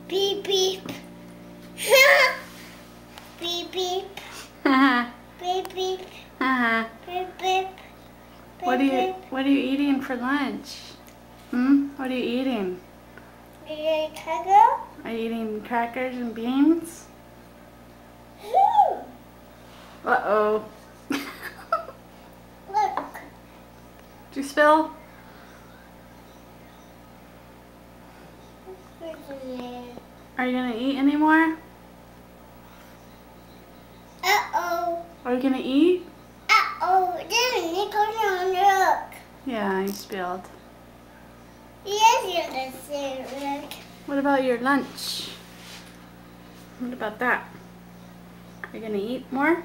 Beep beep. Beep beep. Beep beep. Beep beep. What are you eating for lunch? What are you eating? Are you eating crackers and beans? Uh-oh. Look. Did you spill? Are you gonna eat anymore? Uh-oh. Are you gonna eat? Uh-oh. There's a nickel on the hook. Yeah, you spilled. Yes, you're the same. What about your lunch? What about that? Are you gonna eat more?